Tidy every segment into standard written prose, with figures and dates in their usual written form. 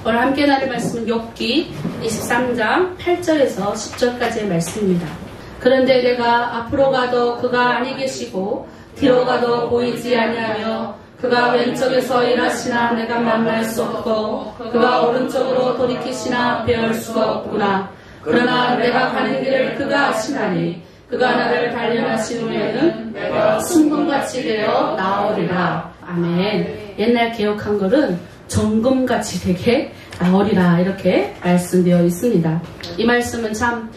오늘 함께 나눌 말씀은 욥기 23장 8절에서 10절까지의 말씀입니다. 그런데 내가 앞으로 가도 그가 아니 계시고 뒤로 가도 보이지 아니하며 그가 왼쪽에서 일하시나 내가 만날 수 없고 그가 오른쪽으로 돌이키시나 배울 수가 없구나. 그러나 내가 가는 길을 그가 아시나니 그가 나를 단련하신 후에는 내가 순금같이 되어 나오리라. 아멘. 옛날 개혁 한글은 정금같이 되게 나오리라 이렇게 말씀되어 있습니다. 이 말씀은 참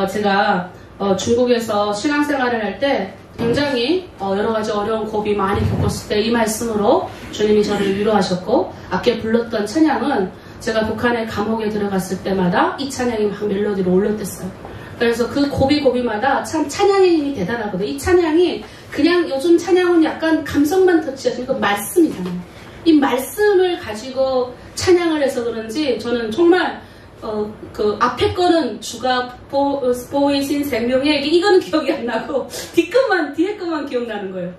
제가 중국에서 신앙생활을 할 때 굉장히 여러가지 어려운 고비 많이 겪었을 때 이 말씀으로 주님이 저를 위로하셨고, 아까 불렀던 찬양은 제가 북한의 감옥에 들어갔을 때마다 이 찬양이 막 멜로디로 올렸댔어요. 그래서 그 고비마다 참 찬양의 힘이 대단하거든요. 이 찬양이 그냥 요즘 찬양은 약간 감성만 터치하시는 그 말씀이잖아요. 이 말씀을 가지고 찬양을 해서 그런지 저는 정말 그 앞에 거는 주가 보이신 생명에게 이거는 기억이 안 나고 뒤에 것만 기억나는 거예요.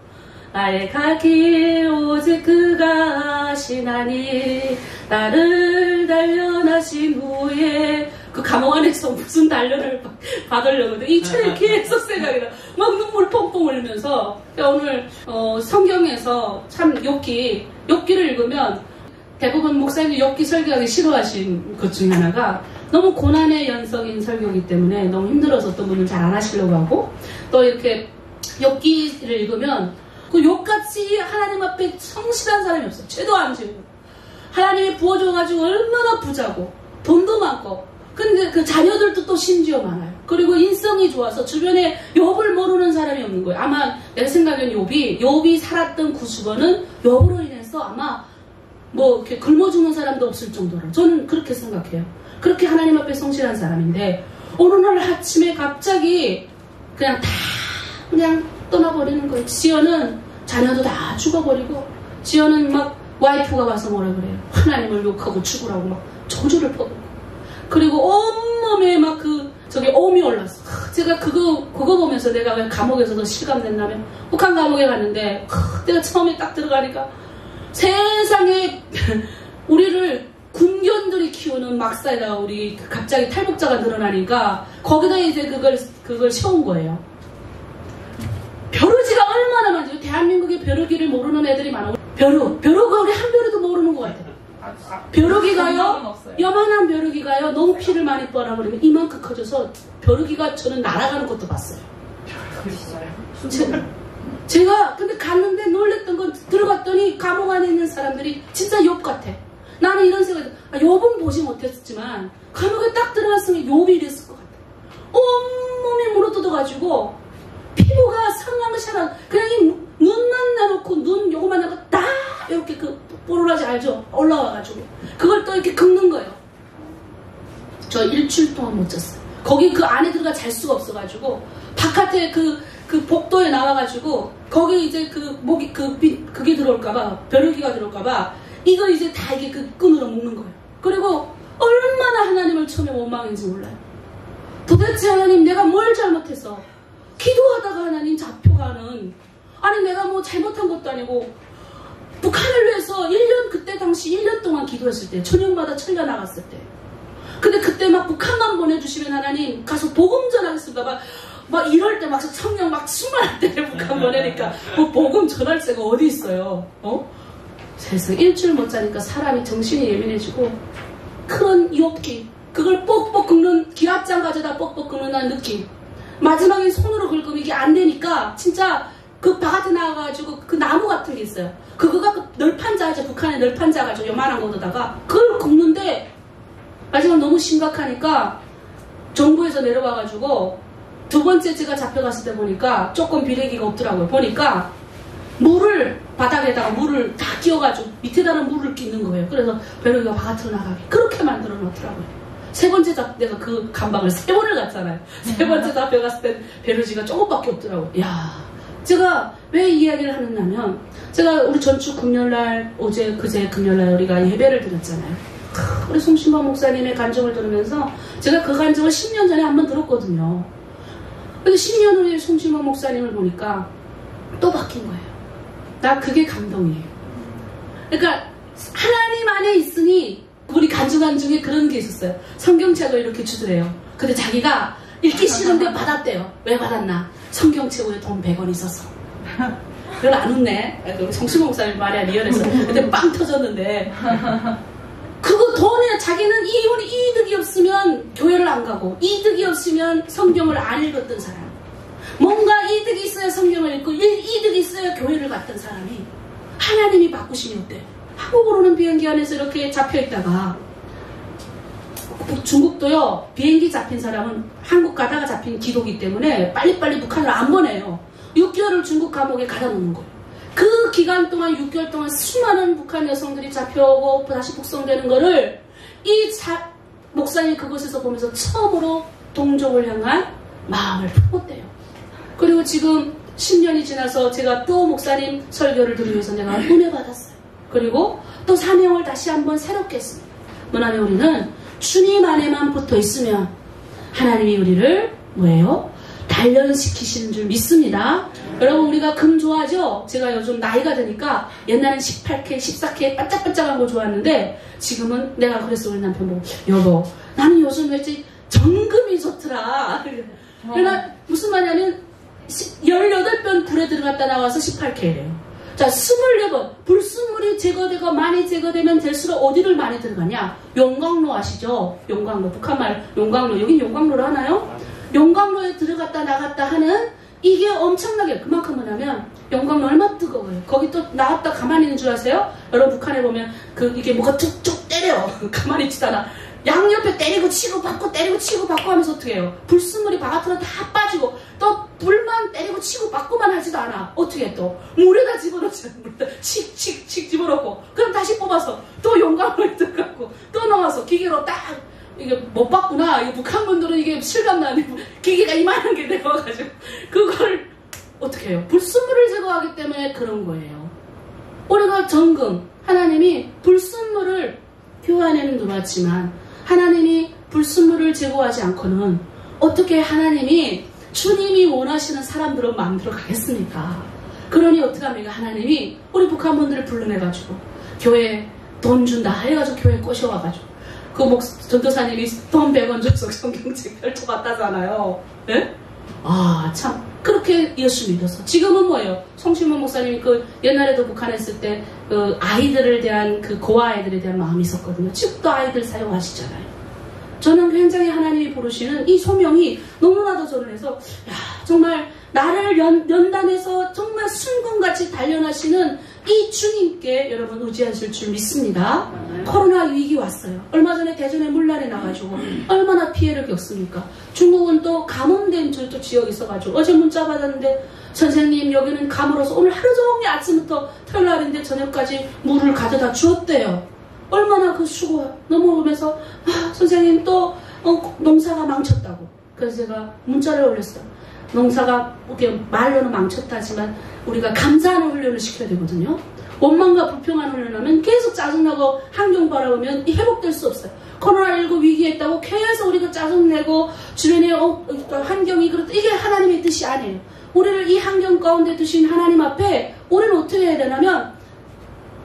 나의 갈 길 오직 그가 아시나니 나를 단련하신 후에 그 감옥 안에서 무슨 단련을 받으려고 이 찬양이 계속 생각이 나. 막 눈물 펑펑 흘리면서 오늘 성경에서 참 욥기를 읽으면 대부분 목사님이 욥기 설교하기 싫어하신 것 중에 하나가 너무 고난의 연속인 설교이기 때문에 너무 힘들어서 어떤 분은 잘 안 하시려고 하고, 또 이렇게 욥기를 읽으면 그 욥같이 하나님 앞에 성실한 사람이 없어요. 죄도 안 지고 하나님이 부어줘가지고 얼마나 부자고 돈도 많고, 근데 그 자녀들도 또 심지어 많아요. 그리고 인성이 좋아서 주변에 욥을 모르는 사람이 없는 거예요. 아마 내 생각엔 욥이 살았던 구수거는 욥으로 인해서 아마 뭐 이렇게 굶어 죽는 사람도 없을 정도로 저는 그렇게 생각해요. 그렇게 하나님 앞에 성실한 사람인데 어느 날 아침에 갑자기 그냥 떠나버리는 거예요. 지연은 자녀도 다 죽어버리고, 지연은 막 와이프가 와서 뭐라 그래요. 하나님을 욕하고 죽으라고 막 저주를 퍼붓고, 그리고 온몸에 막 엄이 올랐어. 제가 그거 보면서 내가 왜 감옥에서도 실감냈냐면, 북한 감옥에 갔는데 내가 처음에 딱 들어가니까 세상에 우리를 군견들이 키우는 막사에다가 우리 갑자기 탈북자가 늘어나니까 거기다 이제 그걸 세운 거예요. 벼루지가 얼마나 많죠. 대한민국에 벼루기를 모르는 애들이 많아. 벼루가 우리 한 벼루도 모르는 것 같아요. 벼루기가요, 요만한 벼루기가요, 너무 피를 많이 빨아버리면 이만큼 커져서 벼루기가 저는 날아가는 것도 봤어요. 제가 근데 갔는데 놀랬던 건 들어갔더니 감옥 안에 있는 사람들이 진짜 욥 같아. 나는 이런 생각이, 욥은 보지 못했지만 감옥에 딱 들어갔으면 욥이 이랬을 것 같아. 온몸이 물어뜯어가지고 피부가 상황샤랑 그냥 이 눈만 내놓고 눈 요거만 하고 딱 이렇게 그 뽀로라지 알죠? 올라와가지고 그걸 또 이렇게 긁는 거예요. 저 일주일 동안 못 잤어요. 거기 그 안에 들어가 잘 수가 없어가지고 바깥에 그 복도에 나와가지고 거기 이제 그게 들어올까봐, 벼루기가 들어올까봐 이거 이제 다 이게 그 끈으로 묶는 거예요. 그리고 얼마나 하나님을 처음에 원망인지 몰라요. 도대체 하나님 내가 뭘 잘못해서 기도하다가 하나님 잡혀가는, 아니 내가 뭐 잘못한 것도 아니고 북한을 위해서 그때 당시 1년 동안 기도했을 때, 저녁마다 철려 나갔을 때, 근데 그때 막 북한만 보내주시면 하나님 가서 복음 전하겠습니다. 막 이럴 때 막 성령 막 충만할 때 북한 보내니까 뭐 복음 전할 새가 어디 있어요? 세상 일주일 못 자니까 사람이 정신이 예민해지고 큰 욥기 그걸 뻑뻑 긁는, 기압장 가져다 뻑뻑 긁는 느낌. 마지막에 손으로 긁으면 이게 안 되니까 진짜 그 바깥에 나와가지고 그 나무 같은 게 있어요. 그거가 그 널판자죠. 북한의 널판자 가지고 요만한 거다가 그걸 긁는데 마지막 너무 심각하니까 정부에서 내려와가지고 두 번째 제가 잡혀갔을 때 보니까 조금 비례기가 없더라고요. 보니까 바닥에다가 물을 다 끼워가지고 밑에다가 물을 끼는 거예요. 그래서 벼루기가 바깥으로 나가게 그렇게 만들어 놓더라고요. 세 번째 내가 그 감방을 3번을 갔잖아요. 세 번째 잡혀갔을 때 벼루지가 조금밖에 없더라고요. 이야, 제가 왜 이 이야기를 하느냐면, 제가 우리 전주 금요일날, 그제 금요일날 우리가 예배를 드렸잖아요. 우리 송신범 목사님의 간증을 들으면서 제가 그 간증을 10년 전에 한번 들었거든요. 근데 10년 후에 송신범 목사님을 보니까 또 바뀐 거예요. 나 그게 감동이에요. 그러니까 하나님 안에 있으니 우리 간증을 주간 중에 그런 게 있었어요. 성경책을 이렇게 주더래요. 근데 자기가 읽기 싫은데 받았대요. 왜 받았나? 성경책 위에 돈 100원 있어서. 그걸 안 웃네. 정수모 목사님 말이야, 리얼해서. 근데 빵 터졌는데. 그거 돈이나 자기는 이득이 없으면 교회를 안 가고, 이득이 없으면 성경을 안 읽었던 사람. 뭔가 이득이 있어야 성경을 읽고, 이득이 있어야 교회를 갔던 사람이 하나님이 바꾸시면 어때요? 한국으로는 비행기 안에서 이렇게 잡혀있다가, 중국도요, 비행기 잡힌 사람은 한국 가다가 잡힌 기록이기 때문에 빨리빨리 북한으로 안 보내요. 6개월을 중국 감옥에 가다 놓는 거예요. 그 기간 동안 6개월 동안 수많은 북한 여성들이 잡혀오고 다시 북송되는 거를 이 목사님이 그곳에서 보면서 처음으로 동족을 향한 마음을 품었대요. 그리고 지금 10년이 지나서 제가 또 목사님 설교를 들으면서 내가 은혜 받았어요. 그리고 또 사명을 다시 한번 새롭게 했습니다. 뭐냐면 우리는 주님 안에만 붙어 있으면 하나님이 우리를 뭐예요? 단련시키시는 줄 믿습니다. 여러분 우리가 금 좋아하죠? 제가 요즘 나이가 드니까 옛날엔 18K, 14K 반짝반짝한 거 좋아했는데 지금은 내가 그래서 우리 남편 보고 여보 나는 요즘 왜지 정금이 좋더라. 그러나 무슨 말이냐면 18번 불에 들어갔다 나와서 18K래요. 자, 28번 불순물이 제거되고 많이 제거되면 될수록 어디를 많이 들어가냐? 용광로 아시죠? 용광로, 북한말 용광로. 여긴 용광로를 하나요? 용광로에 들어갔다 나갔다 하는 이게 엄청나게 그만큼은 하면 용광로 얼마나 뜨거워요. 거기 또 나갔다 가만히 있는 줄 아세요? 여러분 북한에 보면 이게 뭐가 툭툭 때려. 가만히 있지도 않아. 양옆에 때리고 치고 받고 때리고 치고 받고 하면서 어떻게 해요? 불순물이 바깥으로 다 빠지고 또 불만 때리고 치고 받고만 하지도 않아. 어떻게 해 또? 물에다 집어넣지. 물에다 칙칙칙 집어넣고 그럼 다시 뽑아서 또 용광로에 들어가고 또 넣어서 기계로 딱 이게 못 봤구나. 이게 북한 분들은 이게 실감나네. 기계가 이만한 게 내려와가지고 그걸 어떻게 해요? 불순물을 제거하기 때문에 그런 거예요. 우리가 정금 하나님이 불순물을 교환에는 들어왔지만 하나님이 불순물을 제거하지 않고는 어떻게 하나님이 주님이 원하시는 사람들을 만들어 가겠습니까? 그러니 어떻게 합니까? 하나님이 우리 북한 분들을 불러내가지고 교회에 돈 준다 해가지고 교회에 꼬셔와가지고 그 전도사님이 돈 100원 줘서 성경책 펼쳐 갔다잖아요. 예? 아, 참. 그렇게 예수 믿어서. 지금은 뭐예요? 송신문 목사님이 그 옛날에도 북한에 있을 때 그 아이들을 대한 그 고아 아이들에 대한 마음이 있었거든요. 지금도 아이들 사용하시잖아요. 저는 굉장히 하나님이 부르시는 이 소명이 너무나도 저를 해서 야, 정말 나를 연단해서 정말 순금같이 단련하시는 이 주님께 여러분 의지하실 줄 믿습니다. 코로나 위기 왔어요. 얼마 전에 대전에 물난이 나가지고 얼마나 피해를 겪습니까? 중국은 또 감염된 또 지역이 있어가지고 어제 문자 받았는데 선생님 여기는 감으로서 오늘 하루 종일 아침부터 토요일 날인데 저녁까지 물을 가져다 주었대요. 얼마나 그 수고 넘어오면서 아, 선생님 또 농사가 망쳤다고. 그래서 제가 문자를 올렸어요. 농사가 말로는 망쳤다지만 우리가 감사하는 훈련을 시켜야 되거든요. 원망과 불평하는 훈련하면 계속 짜증나고 환경 바라보면 회복될 수 없어요. 코로나19 위기에 있다고 계속 우리가 짜증내고 주변에 환경이 그렇다. 이게 하나님의 뜻이 아니에요. 우리를 이 환경 가운데 두신 하나님 앞에 우리는 어떻게 해야 되냐면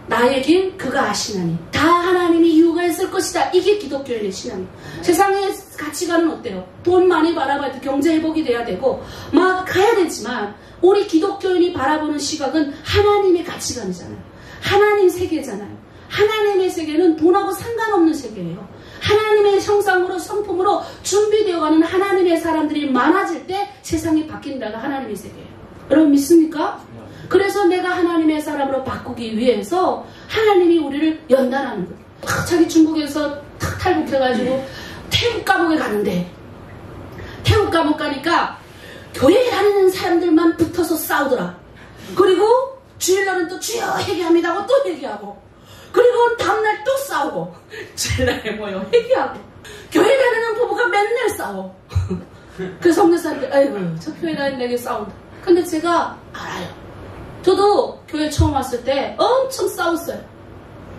나의 길 그가 아시나니 다 하나님이 이유가 있을 것이다. 이게 기독교인의 신앙이에요. 세상의 가치관은 어때요? 돈 많이 바라봐야 돼. 경제 회복이 돼야 되고 막 가야 되지만 우리 기독교인이 바라보는 시각은 하나님의 가치관이잖아요. 하나님 세계잖아요. 하나님의 세계는 돈하고 상관없는 세계예요. 하나님의 형상으로 성품으로 준비되어가는 하나님의 사람들이 많아질 때 세상이 바뀐다가 하나님의 세계예요. 여러분 믿습니까? 그래서 내가 하나님의 사람으로 바꾸기 위해서 하나님이 우리를 연단하는 거예요. 자기 중국에서 탁 탈북해가지고 태국 감옥에 가는데 태국 감옥 가니까 교회에 다니는 사람들만 붙어서 싸우더라. 그리고 주일날은 또 주여 회개합니다 하고 또 회개하고 그리고 다음날 또 싸우고 주일날에 뭐요 회개하고 교회 다니는 부부가 맨날 싸워. 그 성교사님들 아이고 저 교회 다니는 애기 싸운다. 근데 제가 알아요. 저도 교회 처음 왔을 때 엄청 싸웠어요.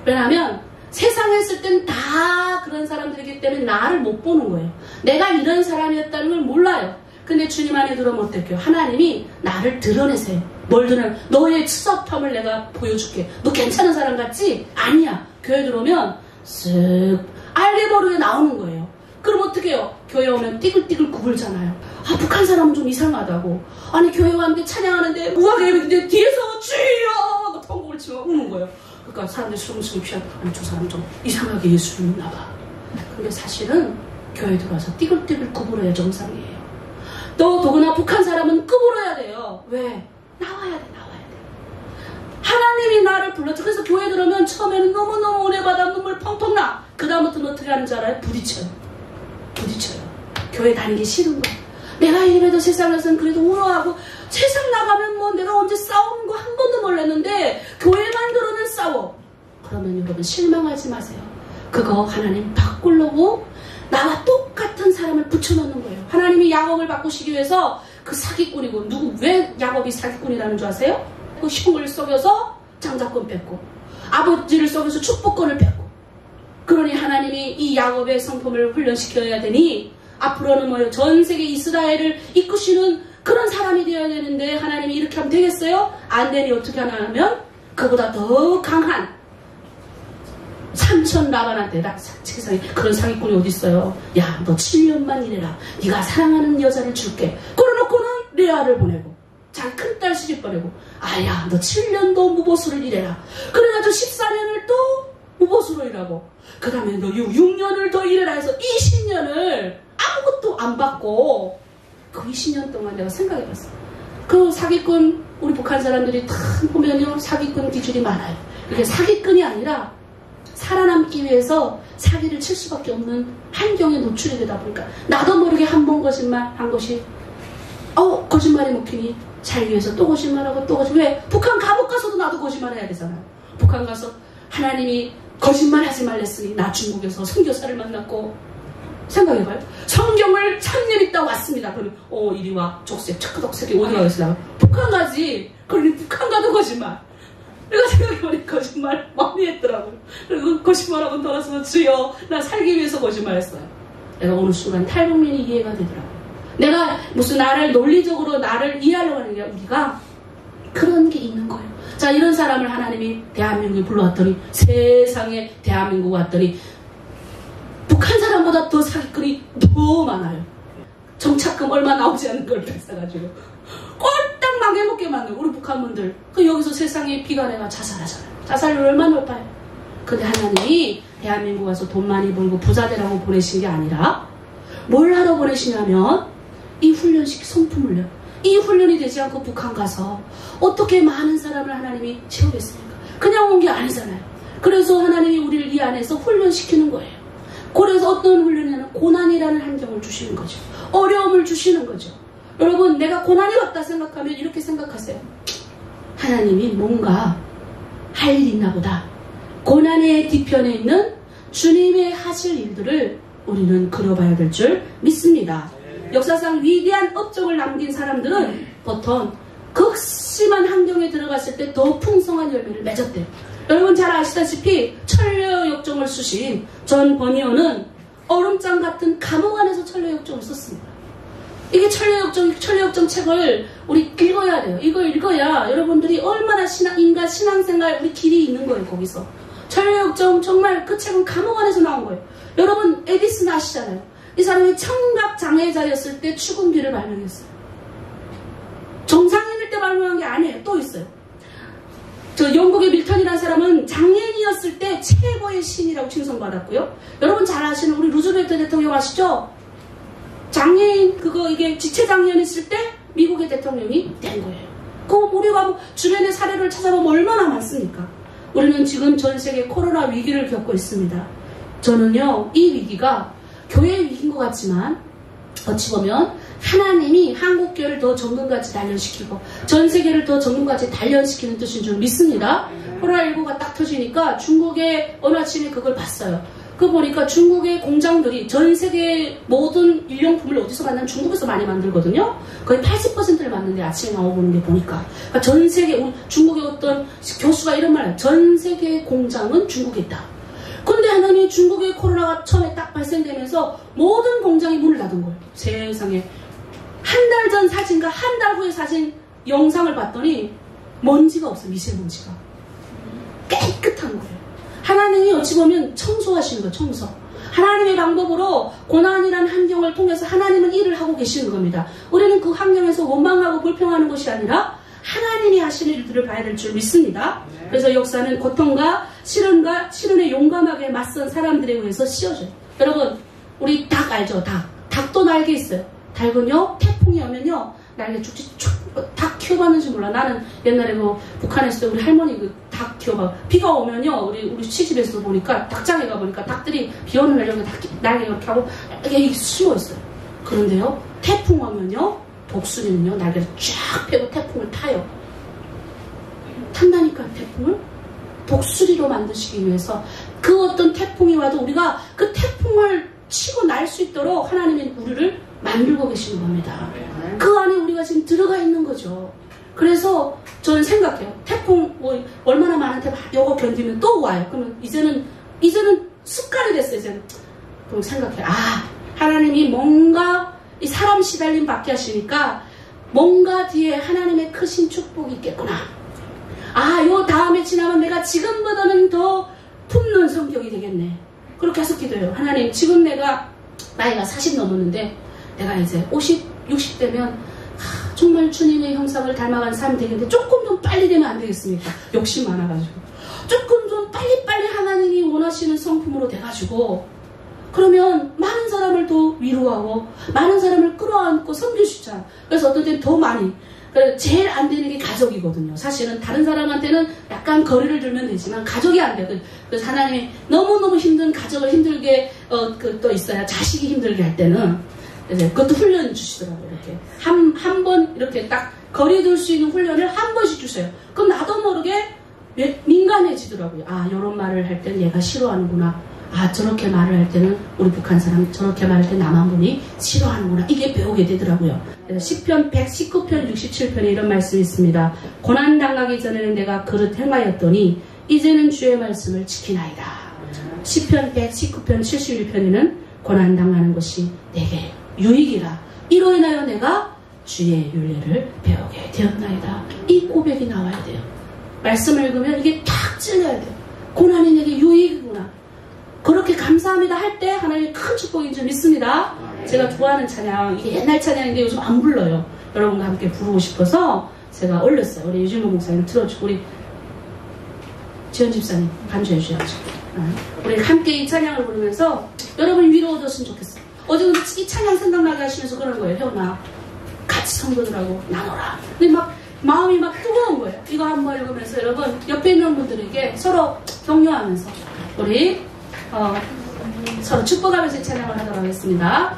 왜냐하면 세상에 있을 땐 다 그런 사람들이기 때문에 나를 못 보는 거예요. 내가 이런 사람이었다는 걸 몰라요. 근데 주님 안에 들어오면 어떨게요? 하나님이 나를 드러내세요. 뭘 드러내? 너의 추잡함을 내가 보여줄게. 너 괜찮은 사람 같지? 아니야. 교회 들어오면 쓱 알게 모르게 나오는 거예요. 그럼 어떻게 해요? 교회 오면 띠글띠글 구불잖아요. 아, 북한 사람은 좀 이상하다고. 아니, 교회 왔는데 찬양하는데 우아하게 예배드는데 뒤에서 주여! 통곡을 치며 우는 거예요. 그러니까 사람들이 숨숨 쉬어. 아니, 저 사람 좀 이상하게 예수를 믿나 봐. 근데 사실은 교회 들어와서 띠글띠글 구부러야 정상이에요. 또 더구나 북한 사람은 구부러야 돼요. 왜? 나와야 돼. 하나님이 나를 불렀죠. 그래서 교회 들어오면 처음에는 너무너무 은혜받아 눈물 펑펑 나. 그 다음부터는 어떻게 하는지 알아요? 부딪혀요. 교회 다니기 싫은 거예요. 내가 이래도 세상에서는 그래도 우아하고 세상 나가면 뭐 내가 언제 싸우는 거 한 번도 몰랐는데 교회만 들어오면 싸워. 그러면 여러분 실망하지 마세요. 그거 하나님 바꾸려고 나와 똑같은 사람을 붙여놓는 거예요. 하나님이 야곱을 바꾸시기 위해서 그 사기꾼이고 왜 야곱이 사기꾼이라는 줄 아세요? 그 형을 속여서 장자권 뺐고 아버지를 속여서 축복권을 뺐고 그러니 하나님이 이 야곱의 성품을 훈련시켜야 되니 앞으로는 뭐예요? 전 세계 이스라엘을 이끄시는 그런 사람이 되어야 되는데 하나님이 이렇게 하면 되겠어요? 안 되니 어떻게 하냐면 그보다 더 강한 삼천 라반한테 세상에 그런 사기꾼이 어디 있어요? 야, 너 7년만 일해라. 네가 사랑하는 여자를 줄게. 그러놓고는 레아를 보내고 자기 큰딸 시집 보내고 아야, 너 7년도 무보수를 일해라. 그래가지고 14년을 또 무보수로 일하고 그 다음에 너 6년을 더 일해라 해서 20년을 아무것도 안 받고 그 20년 동안 내가 생각해봤어. 그 사기꾼 우리 북한 사람들이 다 보면요 사기꾼 기질이 많아요. 이게 사기꾼이 아니라 살아남기 위해서 사기를 칠 수밖에 없는 환경에 노출이 되다 보니까 나도 모르게 한 번 거짓말 한 것이 거짓말이 먹히니 살기 위해서 또 거짓말하고 또 거짓말. 왜? 북한 감옥 가서도 나도 거짓말해야 되잖아요. 북한 가서 하나님이 거짓말하지 말랬으니 나 중국에서 선교사를 만났고 생각해봐요. 성경을 3년 있다 왔습니다. 그러면 이리 와 족쇄 척덕색이 어디 가겠어요? 북한 가지. 그러니 북한 가도 거짓말. 내가 생각해보니 거짓말 많이 했더라고요. 그리고 거짓말하고 돌아서서 주여 나 살기 위해서 거짓말했어요. 내가 어느 순간 탈북민이 이해가 되더라고요. 내가 무슨 나를 논리적으로 나를 이해하려고 하는 게 우리가 그런 게 있는 거예요. 자, 이런 사람을 하나님이 대한민국에 불러왔더니 세상에 대한민국 왔더니 북한 사람보다 더 사기꾼이 더 많아요. 정착금 얼마 나오지 않는 걸 뺏어가지고 꼴딱 망해먹게 만들고 우리 북한분들 여기서 세상에 비관해가 자살하잖아요. 자살률 얼마나 높아요. 근데 하나님이 대한민국 와서 돈 많이 벌고 부자 되라고 보내신 게 아니라 뭘 하러 보내시냐면 이 훈련식 성품을요. 이 훈련이 되지 않고 북한 가서 어떻게 많은 사람을 하나님이 채우겠습니까? 그냥 온 게 아니잖아요. 그래서 하나님이 우리를 이 안에서 훈련시키는 거예요. 그래서 어떤 훈련이냐면 고난이라는 환경을 주시는 거죠. 어려움을 주시는 거죠. 여러분 내가 고난이 왔다 생각하면 이렇게 생각하세요. 하나님이 뭔가 할 일이 있나 보다. 고난의 뒤편에 있는 주님의 하실 일들을 우리는 그려봐야 될 줄 믿습니다. 역사상 위대한 업적을 남긴 사람들은 보통 극심한 환경에 들어갔을 때 더 풍성한 열매를 맺었대요. 여러분 잘 아시다시피 천려역정을 쓰신 존 버니어는 얼음장 같은 감옥 안에서 천려역정을 썼습니다. 이게 천려역정 책을 우리 읽어야 돼요. 이걸 읽어야 여러분들이 얼마나 인간 신앙생활 우리 길이 있는 거예요. 거기서 천려역정 정말 그 책은 감옥 안에서 나온 거예요. 여러분 에디슨 아시잖아요. 이 사람이 청각장애자였을 때 축음기를 발명했어요. 정상인일 때 발명한 게 아니에요. 또 있어요. 저 영국의 밀턴이라는 사람은 장애인이었을 때 최고의 신이라고 칭송받았고요. 여러분 잘 아시는 우리 루즈벨트 대통령 아시죠? 장애인 이게 지체장애인이었을 때 미국의 대통령이 된 거예요. 우리가 뭐 주변의 사례를 찾아보면 얼마나 많습니까? 우리는 지금 전 세계 코로나 위기를 겪고 있습니다. 저는요 이 위기가 교회의 위기인 것 같지만 어찌 보면 하나님이 한국교회를 더 정금같이 단련시키고 전 세계를 더 정금같이 단련시키는 뜻인 줄 믿습니다. 코로나19가 딱 터지니까 중국의 어느 아침에 그걸 봤어요. 그거 보니까 중국의 공장들이 전 세계 모든 일용품을 어디서 만나면 중국에서 많이 만들거든요. 거의 80%를 만드는데 아침에 나오는 게 보니까 그러니까 전 세계 중국의 어떤 교수가 이런 말을 해요. 전 세계의 공장은 중국에 있다. 근데 하나님이 중국의 코로나가 처음에 딱 발생되면서 모든 공장이 문을 닫은 거예요. 세상에. 한 달 전 사진과 한 달 후의 사진 영상을 봤더니 먼지가 없어요. 미세먼지가. 깨끗한 거예요. 하나님이 어찌 보면 청소하시는 거예요. 청소. 하나님의 방법으로 고난이라는 환경을 통해서 하나님은 일을 하고 계시는 겁니다. 우리는 그 환경에서 원망하고 불평하는 것이 아니라 하나님이 하시는 일들을 봐야 될 줄 믿습니다. 그래서 역사는 고통과 시련에 용감하게 맞선 사람들에 의해서 씌워져요. 여러분, 우리 닭 알죠? 닭도 날개 있어요. 닭은요, 태풍이 오면요, 날개 닭 키워봤는지 몰라. 나는 옛날에 그 북한에 있을 때 우리 할머니 그 닭 키워봐. 비가 오면요, 우리 시집에서 보니까 닭장에 가보니까 닭들이 비 오는 날 여기 날개 이렇게 하고 이렇게 숨어 있어요. 그런데요, 태풍 오면요, 독수리는요, 날개를 쫙 펴고 태풍을 타요. 탄다니까, 태풍을. 독수리로 만드시기 위해서 그 어떤 태풍이 와도 우리가 그 태풍을 치고 날 수 있도록 하나님이 우리를 만들고 계시는 겁니다. 그 안에 우리가 지금 들어가 있는 거죠. 그래서 저는 생각해요. 태풍 얼마나 많은 태풍 요거 견디면 또 와요. 그러면 이제는 습관이 됐어요. 이제는. 그럼 생각해요. 하나님이 뭔가 이 사람 시달림 받게 하시니까 뭔가 뒤에 하나님의 크신 축복이 있겠구나. 요 다음에 지나면 내가 지금보다는 더 품는 성격이 되겠네. 그렇게 해서 기도해요. 하나님, 지금 내가 나이가 40 넘었는데 내가 이제 50, 60 되면 정말 주님의 형상을 닮아가는 사람이 되겠는데 조금 좀 빨리 되면 안 되겠습니까? 욕심 많아가지고. 조금 좀 빨리빨리 하나님이 원하시는 성품으로 돼가지고 그러면 많은 사람을 더 위로하고 많은 사람을 끌어안고 섬길 수 있잖아요. 그래서 어떤 때는 더 많이. 제일 안 되는 게 가족이거든요. 사실은 다른 사람한테는 약간 거리를 두면 되지만 가족이 안 돼요. 그래서 하나님이 너무너무 힘든 가족을 힘들게 또 있어야 자식이 힘들게 할 때는 그것도 훈련 주시더라고요. 이렇게 한 번 이렇게 딱 거리 둘 수 있는 훈련을 한 번씩 주세요. 그럼 나도 모르게 민감해지더라고요. 이런 말을 할 때는 얘가 싫어하는구나. 저렇게 말을 할 때는 우리 북한 사람 저렇게 말할 때 남한 분이 싫어하는구나. 이게 배우게 되더라고요. 그래서 시편 119편 67편에 이런 말씀이 있습니다. 고난당하기 전에는 내가 그릇 행하였더니 이제는 주의 말씀을 지키나이다. 시편 119편 71편에는 고난당하는 것이 내게 유익이라. 이로 인하여 내가 주의 윤례를 배우게 되었나이다. 이 고백이 나와야 돼요. 말씀을 읽으면 이게 탁 찔려야 돼요. 고난이 내게 유익이구나. 그렇게 감사합니다 할 때 하나님의 큰 축복인 줄 믿습니다. 제가 좋아하는 찬양, 이게 옛날 찬양인데 요즘 안 불러요. 여러분과 함께 부르고 싶어서 제가 올렸어요. 우리 유진모 목사님 틀어주고 우리 지현 집사님 반주해 주셔야죠. 우리 함께 이 찬양을 부르면서 여러분 위로 얻었으면 좋겠어요. 어제 이 찬양 생각나게 하시면서 그런 거예요. 혜원아, 같이 성도들하고 나눠라. 근데 막 마음이 막 뜨거운 거예요. 이거 한번 읽으면서 여러분 옆에 있는 분들에게 서로 격려하면서 우리 서로 축복하면서 찬양을 하도록 하겠습니다.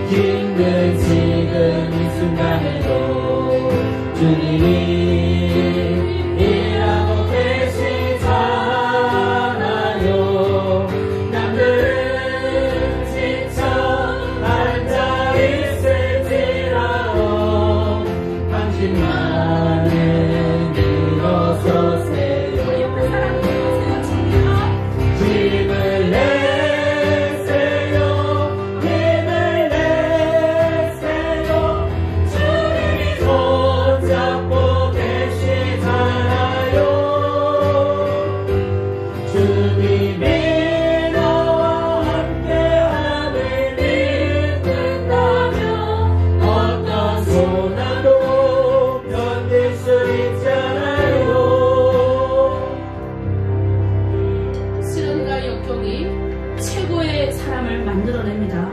힘든 지금 이 순간에도 주님이 일하고 계시잖아요. 남들은 지쳐 앉아있을지라도 당신만은 일어서세요. 힘을 내세요. 힘을 내세요. 주님이 손잡고 계시잖아요. 주님이 나와 함께함을 믿는다면 어떤 고난도 견딜 수 있잖아요. 시련과 역경이 최고의 사람을 만들어냅니다.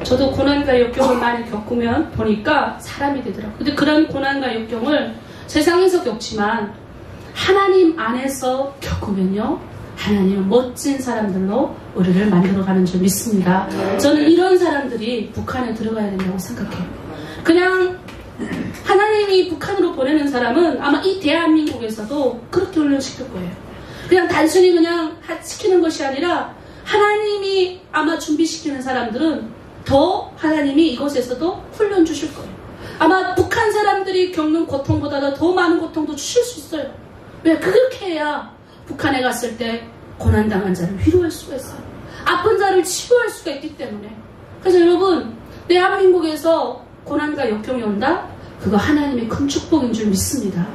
저도 고난과 역경을 많이 겪으면 보니까 사람이 되더라고요. 근데 그런 고난과 역경을 세상에서 겪지만 하나님 안에서 겪으면요, 하나님은 멋진 사람들로 우리를 만들어가는 줄 믿습니다. 저는 이런 사람들이 북한에 들어가야 된다고 생각해요. 그냥 하나님이 북한으로 보내는 사람은 아마 이 대한민국에서도 그렇게 훈련시킬 거예요. 그냥 단순히 그냥 시키는 것이 아니라 하나님이 아마 준비시키는 사람들은 더 하나님이 이곳에서도 훈련 주실 거예요. 아마 북한 사람들이 겪는 고통보다 더 많은 고통도 주실 수 있어요. 왜? 그렇게 해야 북한에 갔을 때 고난당한 자를 위로할 수가 있어요. 아픈 자를 치료할 수가 있기 때문에. 그래서 여러분, 대한민국에서 고난과 역경이 온다? 그거 하나님의 큰 축복인 줄 믿습니다.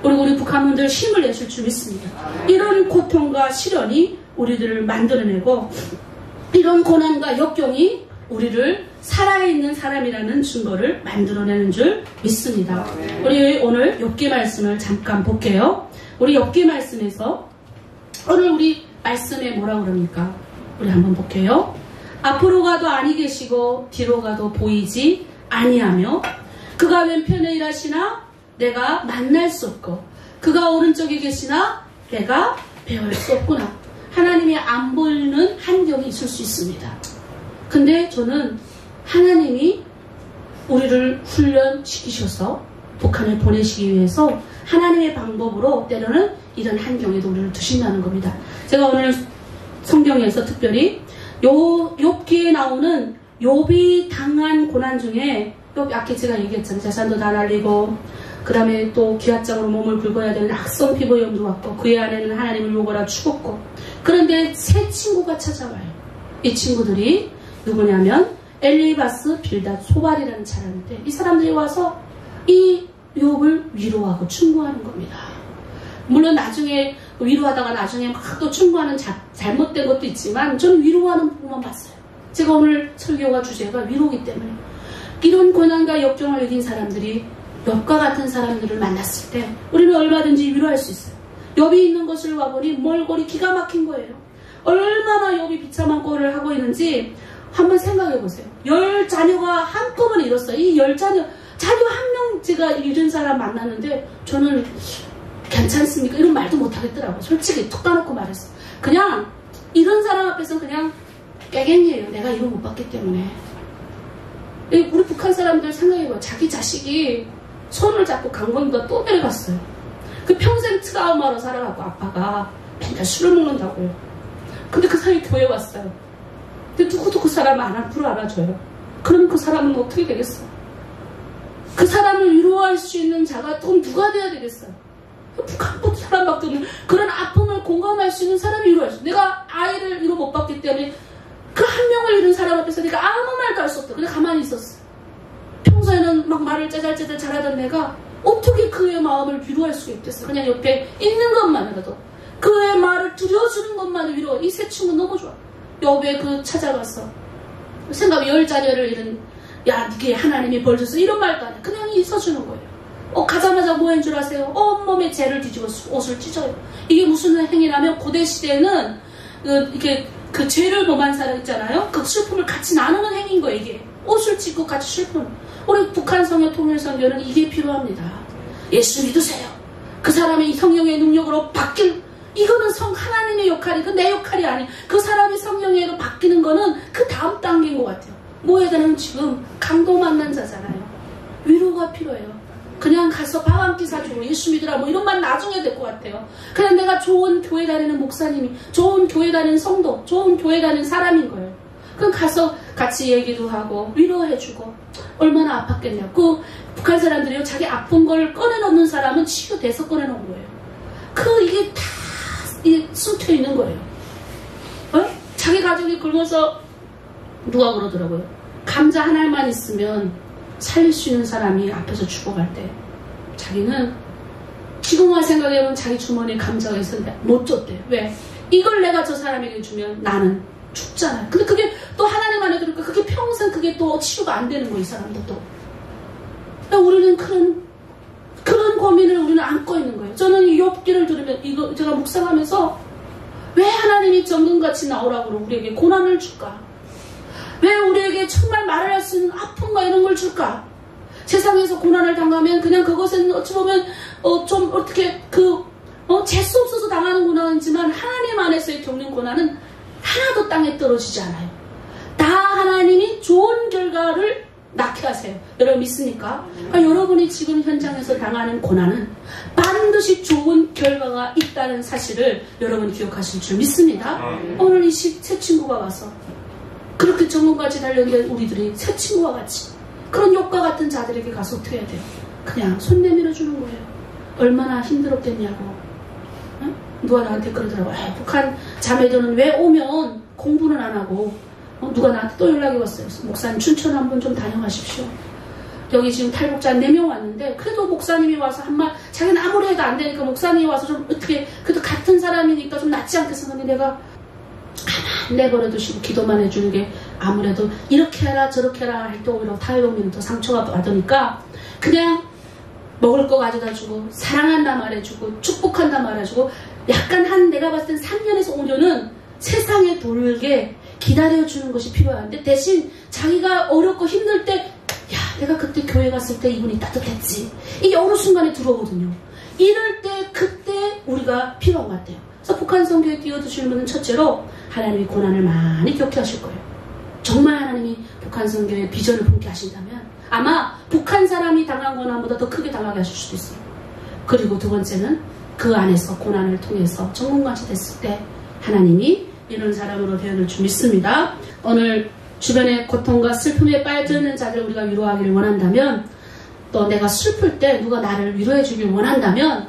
그리고 우리 북한분들 힘을 내실 줄 믿습니다. 이런 고통과 시련이 우리들을 만들어내고 이런 고난과 역경이 우리를 살아있는 사람이라는 증거를 만들어내는 줄 믿습니다. 우리 오늘 욥기 말씀을 잠깐 볼게요. 우리 욥기 말씀에서 오늘 우리 말씀에 뭐라 그럽니까? 우리 한번 볼게요. 앞으로 가도 아니 계시고 뒤로 가도 보이지 아니하며 그가 왼편에 일하시나 내가 만날 수 없고 그가 오른쪽에 계시나 내가 배울 수 없구나. 하나님이 안 보이는 환경이 있을 수 있습니다. 근데 저는 하나님이 우리를 훈련시키셔서 북한을 보내시기 위해서 하나님의 방법으로 때로는 이런 환경에도 우리를 두신다는 겁니다. 제가 오늘 성경에서 특별히 욥기에 나오는 욥이 당한 고난 중에 아까 제가 얘기했잖아요. 재산도 다 날리고 그 다음에 또 기왓장으로 몸을 긁어야 되는 악성 피부염도 왔고 그의 아내는 하나님을 욕하라 죽었고 그런데 세 친구가 찾아와요. 이 친구들이 누구냐면 엘리바스, 빌닷, 소발이라는 사람인데 이 사람들이 와서 이 욥을 위로하고 충고하는 겁니다. 물론 나중에 위로하다가 나중에 막 또 충고하는 잘못된 것도 있지만 저는 위로하는 부분만 봤어요. 제가 오늘 설교가 주제가 위로이기 때문에 이런 고난과 역경을 이긴 사람들이 욥과 같은 사람들을 만났을 때 우리는 얼마든지 위로할 수 있어요. 욥이 있는 것을 와보니 몰골이 기가 막힌 거예요. 얼마나 욥이 비참한 꼴을 하고 있는지 한번 생각해 보세요. 10자녀가 한꺼번에 잃었어요. 이 10자녀, 자녀 한 명 제가 잃은 사람 만났는데 저는 괜찮습니까? 이런 말도 못 하겠더라고요. 솔직히 툭 까놓고 말했어. 그냥 이런 사람 앞에서 그냥 깨갱이에요. 내가 이거 못 봤기 때문에. 우리 북한 사람들 생각해봐요. 자기 자식이 손을 잡고 강건보다 또 내려갔어요. 그 평생 트라우마로 살아가고 아빠가 맨날 술을 먹는다고요. 근데 그 사람이 교회 왔어요. 근데 누구도 그 사람을 앞으로 알아줘요. 그러면 그 사람은 어떻게 되겠어? 그 사람을 위로할 수 있는 자가 또 누가 돼야 되겠어요? 북한 사람밖에 없는 그런 아픔을 공감할 수 있는 사람이 위로할 수 있어요. 내가 아이를 위로 못 받기 때문에 그 한 명을 잃은 사람 앞에서 내가 아무 말도 할 수 없다. 그냥 가만히 있었어. 평소에는 막 말을 짜잘짜잘 잘하던 내가 어떻게 그의 마음을 위로할 수가 있겠어. 그냥 옆에 있는 것만으로도 그의 말을 들여주는 것만으로 위로. 이 세 친구 너무 좋아. 욥에 그 찾아갔어. 생각에 10자녀를 잃은 야 이게 하나님이 벌 줬어 이런 말도 안 해. 그냥 있어주는 거예요. 가자마자 뭐 한 줄 아세요? 온몸에 재를 뒤집어 옷을 찢어요. 이게 무슨 행위라면 고대 시대에는 이렇게 그 죄를 범한 사람 있잖아요. 그 슬픔을 같이 나누는 행위인 거예요. 이게 옷을 찢고 같이 슬픔. 우리 북한 성교 통일 선교는 이게 필요합니다. 예수 믿으세요. 그 사람이 성령의 능력으로 바뀔 이거는 하나님의 역할이 그 내 역할이 아닌 그 사람이 성령으로 바뀌는 거는 그 다음 단계인 것 같아요. 모여다는 지금 강도 만난 자잖아요. 위로가 필요해요. 그냥 가서 밥 한 끼 사주고 예수 믿으라 뭐 이런 말 나중에 될 것 같아요. 그냥 내가 좋은 교회 다니는 목사님이, 좋은 교회 다니는 성도, 좋은 교회 다니는 사람인 거예요. 그럼 가서 같이 얘기도 하고 위로해주고 얼마나 아팠겠냐고. 그 북한 사람들이요, 자기 아픈 걸 꺼내놓는 사람은 치유돼서 꺼내놓은 거예요. 이게 다 숨겨 있는 거예요. 자기 가족이 굶어서 누가 그러더라고요. 감자 한 알만 있으면 살릴 수 있는 사람이 앞에서 죽어갈 때 자기는 지금만 생각해보면 자기 주머니에 감자가 있었는데 못 줬대요. 왜? 이걸 내가 저 사람에게 주면 나는 죽잖아요. 근데 그게 또 하나님 안에 들으니까 그게 평생 그게 또 치유가 안 되는 거예요. 이 사람들도. 우리는 그런 고민을 우리는 안고 있는 거예요. 저는 이 욥기를 들으면 이거 제가 묵상하면서 왜 하나님이 정금같이 나오라고 우리에게 고난을 줄까? 왜 우리에게 정말 말을 할 수 있는 아픔과 이런 걸 줄까? 세상에서 고난을 당하면 그냥 그것은 어찌 보면 좀 어떻게 재수 없어서 당하는 고난이지만 하나님 안에서의 겪는 고난은 하나도 땅에 떨어지지 않아요. 다 하나님이 좋은 결과를 낳게 하세요. 여러분 믿습니까? 여러분이 지금 현장에서 당하는 고난은 반드시 좋은 결과가 있다는 사실을 여러분이 기억하실 줄 믿습니다. 오늘 이 새 친구가 와서 그렇게 정금같이 달려있는 우리들이 새 친구와 같이 그런 욥과 같은 자들에게 가서 어떻게 해야 돼요? 그냥 손 내밀어 주는 거예요. 얼마나 힘들었겠냐고. 누가 나한테 그러더라고요. 북한 자매들은 왜 오면 공부는 안 하고 누가 나한테 또 연락이 왔어요. 목사님 춘천 한번 좀 다녀가십시오. 여기 지금 탈북자 4명 왔는데 그래도 목사님이 와서 한말 자기는 아무리 해도 안 되니까 목사님이 와서 좀 어떻게 그래도 같은 사람이니까 좀 낫지 않겠어. 근데 내가 가만히 내버려 두시고 기도만 해주는 게 아무래도 이렇게 해라 저렇게 해라 할 때 오히려 타협이면 더 상처가 받으니까 그냥 먹을 거 가져다 주고 사랑한다 말해주고 축복한다 말해주고 약간 내가 봤을 땐 3년에서 5년은 세상에 돌게 기다려주는 것이 필요한데 대신 자기가 어렵고 힘들 때 야 내가 그때 교회 갔을 때 이분이 따뜻했지 이게 어느 순간에 들어오거든요. 이럴 때 그때 우리가 필요한 것 같아요. 그래서 북한 선교에 뛰어드시는 분은 첫째로 하나님이 고난을 많이 겪게 하실 거예요. 정말 하나님이 북한 선교의 비전을 품게 하신다면 아마 북한 사람이 당한 고난보다 더 크게 당하게 하실 수도 있어요. 그리고 두 번째는 그 안에서 고난을 통해서 전문가시 됐을 때 하나님이 이런 사람으로 되어줄 줄 믿습니다. 오늘 주변의 고통과 슬픔에 빠져있는 자들을 우리가 위로하기를 원한다면 또 내가 슬플 때 누가 나를 위로해 주길 원한다면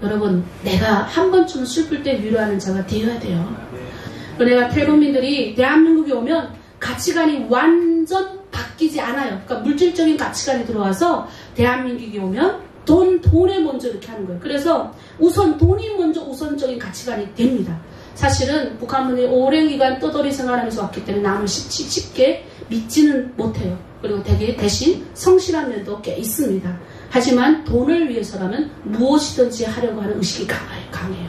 여러분 내가 한 번쯤 슬플 때 위로하는 자가 되어야 돼요. 내가 탈북민들이 대한민국에 오면 가치관이 완전 바뀌지 않아요. 그러니까 물질적인 가치관이 들어와서 대한민국에 오면 돈에 먼저 이렇게 하는 거예요. 그래서 우선 돈이 먼저 우선적인 가치관이 됩니다. 사실은 북한분이 오랜 기간 떠돌이 생활하면서 왔기 때문에 남을 쉽게 믿지는 못해요. 그리고 대신 성실한 면도 꽤 있습니다. 하지만 돈을 위해서라면 무엇이든지 하려고 하는 의식이 강해요.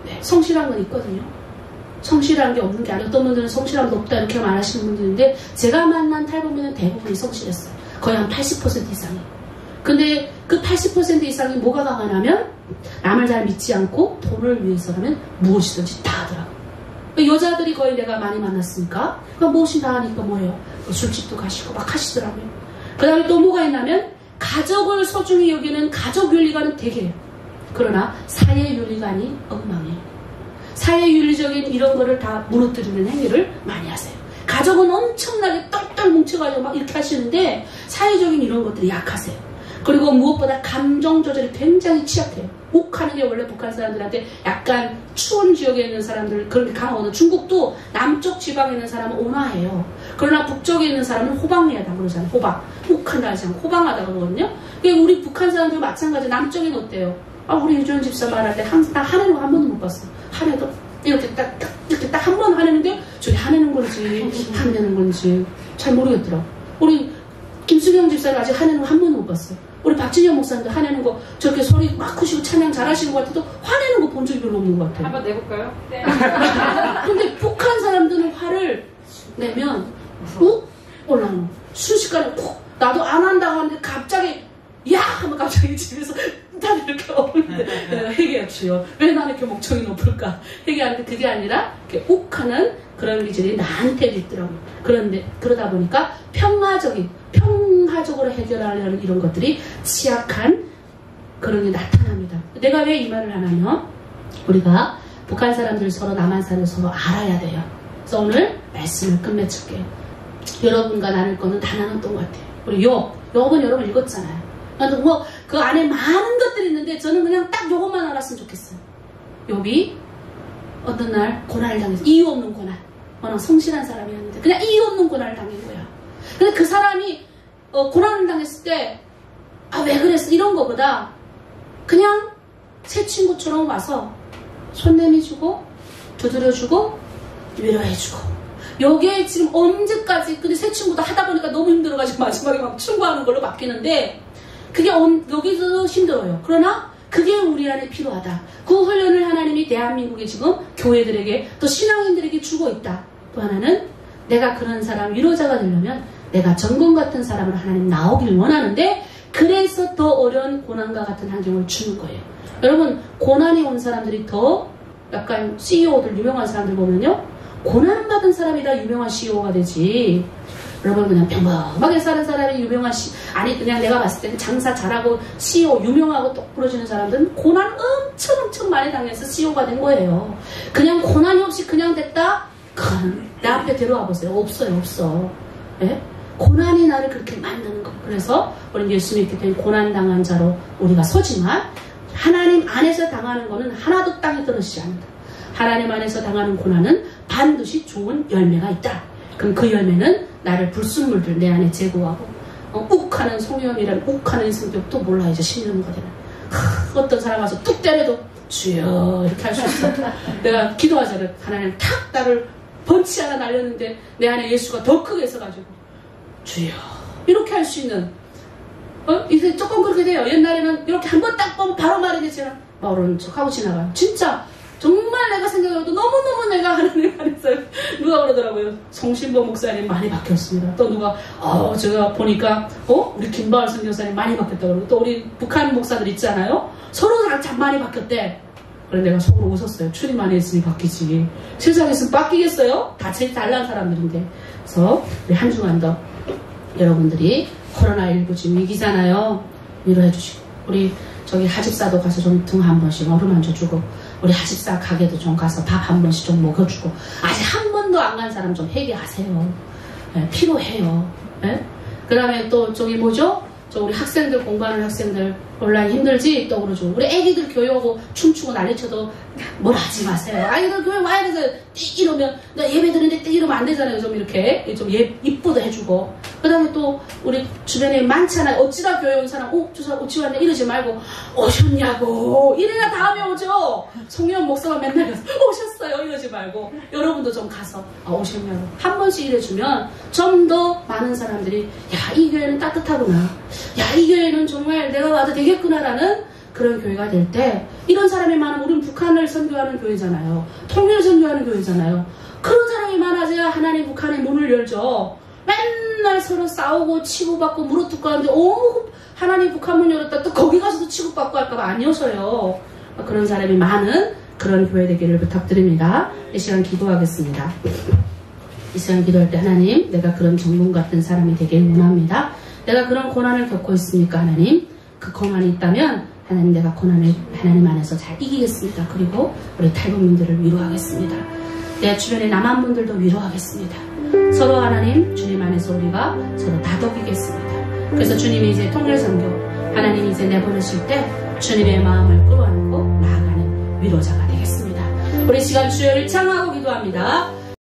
네, 성실한 건 있거든요. 성실한 게 없는 게 아니에요. 어떤 분들은 성실함도 없다 이렇게 말하시는 분들인데 제가 만난 탈북민은 대부분이 성실했어요. 거의 한 80% 이상이. 근데 그 80% 이상이 뭐가 강하냐면 남을 잘 믿지 않고 돈을 위해서라면 무엇이든지 다 하더라고요. 여자들이 거의 내가 많이 만났으니까 무엇이 다 하니까 뭐예요? 술집도 가시고 막 하시더라고요. 그 다음에 또 뭐가 있냐면 가족을 소중히 여기는 가족윤리관은 되게 그러나 사회윤리관이 엉망해요. 사회윤리적인 이런 거를 다 무너뜨리는 행위를 많이 하세요. 가족은 엄청나게 똘똘 뭉쳐가지고 막 이렇게 하시는데 사회적인 이런 것들이 약하세요. 그리고 무엇보다 감정 조절이 굉장히 취약해요. 욱하는 게 원래 북한 사람들한테 약간 추운 지역에 있는 사람들 그렇게 강하거든요. 중국도 남쪽 지방에 있는 사람은 온화해요. 그러나 북쪽에 있는 사람은 호방리하다 그러잖아요. 호방. 욱한다 하지 않고 호방하다 그러거든요. 우리 북한 사람들 마찬가지 남쪽에는 어때요? 우리 유지원 집사 말할 때 항상 화내는 거 한 번도 못 봤어요. 화내도 이렇게 딱 한 번 화내는데 저게 화내는 건지 화내는 건지 잘 모르겠더라고. 우리 김수경 집사를 아직 화내는 거 한 번도 못 봤어요. 우리 박진영 목사님도 화내는 거 저렇게 소리 막 크시고 찬양 잘하시는 것 같아도 화내는 거 본 적이 별로 없는 것 같아요. 한번 내볼까요? 네. 근데 북한 사람들은 화를 내면 욱 올라오는 거예요. 순식간에 콕 나도 안 한다고 하는데 갑자기 야 하면 갑자기 집에서 다들 이렇게 오는데 회개합시요. 왜 나는 이렇게 목청이 높을까? 회개하는데 그게 아니라 이렇게 욱하는 그런 기질이 나한테도 있더라고요. 그러다 보니까 평화적으로 해결하려는 이런 것들이 취약한 그런 게 나타납니다. 내가 왜 이 말을 하냐면 우리가 북한 사람들 서로 남한 사람들 서로 알아야 돼요. 그래서 오늘 말씀을 끝맺을게요. 여러분과 나눌 거는 단 하나였던 것 같아요. 우리 욥은 여러분 읽었잖아요. 뭐 그 안에 많은 것들이 있는데 저는 그냥 딱 요것만 알았으면 좋겠어요. 욥이 어떤 날 고난을 당해서 이유 없는 고난. 워낙 성실한 사람이었는데 그냥 이유 없는 고난을 당한 거야. 근데 그 사람이 고난을 당했을 때 왜 그랬어? 이런 거보다 그냥 새 친구처럼 와서 손 내밀어주고 두드려주고 위로해주고 요게 지금 언제까지 근데 새 친구도 하다 보니까 너무 힘들어가지고 마지막에 막 충고하는 걸로 바뀌는데 그게 여기서도 힘들어요. 그러나 그게 우리 안에 필요하다. 그 훈련을 하나님이 대한민국의 지금 교회들에게 또 신앙인들에게 주고 있다. 또 하나는 내가 그런 사람 위로자가 되려면 내가 정금 같은 사람으로 하나님 나오길 원하는데 그래서 더 어려운 고난과 같은 환경을 주는 거예요. 여러분 고난이 온 사람들이 더 약간 CEO들 유명한 사람들 보면요 고난받은 사람이 다 유명한 CEO가 되지 여러분 그냥 평범하게 사는 사람이 유명한 아니 그냥 내가 봤을 때는 장사 잘하고 CEO 유명하고 똑 부러지는 사람들은 고난 엄청 많이 당해서 CEO가 된 거예요. 그냥 고난이 없이 그냥 됐다? 내 앞에 데려와 보세요. 없어. 예? 고난이 나를 그렇게 만드는 거. 그래서 우리 예수 믿기 때문에 고난당한 자로 우리가 서지만 하나님 안에서 당하는 거는 하나도 땅에 떨어지지 않는다. 하나님 안에서 당하는 고난은 반드시 좋은 열매가 있다. 그럼 그 열매는 나를 불순물들 내 안에 제거하고 욱하는 송영이란 욱하는 성격도 몰라 이제 신령가 되는 어떤 사람 와서 뚝 때려도 주여 이렇게 할 수 있어. 내가 기도하잖아요. 하나님 탁 나를 번치 하나 날렸는데 내 안에 예수가 더 크게 있어가지고 주여 이렇게 할 수 있는 이제 조금 그렇게 돼요. 옛날에는 이렇게 한번 딱 보면 바로 말이 되지만 모르는 척하고 지나가요. 진짜 정말 내가 생각해도 너무너무 내가 하나님 안에서 누가 그러더라고요. 송신보 목사님 많이 바뀌었습니다. 또 누가 제가 보니까 우리 김바울 선교사님 많이 바뀌었다고 그러고 또 우리 북한 목사들 있잖아요. 서로 참 많이 바뀌었대. 그래서 내가 속으로 웃었어요. 출입 많이 했으니 바뀌지. 세상에서 바뀌겠어요? 다 제일 잘난 사람들인데. 그래서 우리 한 주간 더 여러분들이 코로나19 지금 위기잖아요. 위로해 주시고 우리 저기 하집사도 가서 좀 등 한 번씩 얼음 얹어주고 우리 하집사 가게도 좀 가서 밥 한 번씩 좀 먹여주고 아직 한 번도 안 간 사람 좀 회개하세요. 네, 필요해요. 네? 그 다음에 또 저기 뭐죠? 저 우리 학생들 공부하는 학생들 온라인 힘들지? 또 그러죠. 우리 애기들 교육하고 춤추고 난리쳐도 뭘 하지 마세요. 아이들 교육 와야 돼서 이러면 나 예배 드리는데 이러면 안 되잖아요. 좀 이렇게 좀 이쁘도 해주고 그 다음에 또 우리 주변에 많잖아요. 어찌다 교회 온 사람 저 사람 어찌 왔냐 이러지 말고 오셨냐고 이래야 다음에 오죠. 송영 목사가 맨날 가서 오셨어요 이러지 말고 여러분도 좀 가서 오셨냐고 한 번씩 이래주면 좀 더 많은 사람들이 야 이 교회는 따뜻하구나 야 이 교회는 정말 내가 와도 되겠구나라는 그런 교회가 될 때 이런 사람이 많으면 우리는 북한을 선교하는 교회잖아요. 통일을 선교하는 교회잖아요. 그런 사람이 많아져야 하나님 북한의 문을 열죠. 맨날 서로 싸우고 치고받고 물어뜯고 하는데 하나님 북한 문 열었다 또 거기 가서도 치고받고 할까봐 안 여서요. 그런 사람이 많은 그런 교회 되기를 부탁드립니다. 이 시간 기도하겠습니다. 이 시간 기도할 때 하나님 내가 그런 정문 같은 사람이 되길 원합니다. 내가 그런 고난을 겪고 있으니까 하나님 그 고난이 있다면 하나님 내가 고난을 하나님 안에서 잘 이기겠습니다. 그리고 우리 탈북민들을 위로하겠습니다. 내 주변에 남한 분들도 위로하겠습니다. 서로 하나님 주님 안에서 우리가 서로 다독이겠습니다. 그래서 주님이 이제 통일선교 하나님이 이제 내보내실 때 주님의 마음을 끌어안고 나아가는 위로자가 되겠습니다. 우리 시간 주여를 찬양하고 기도합니다.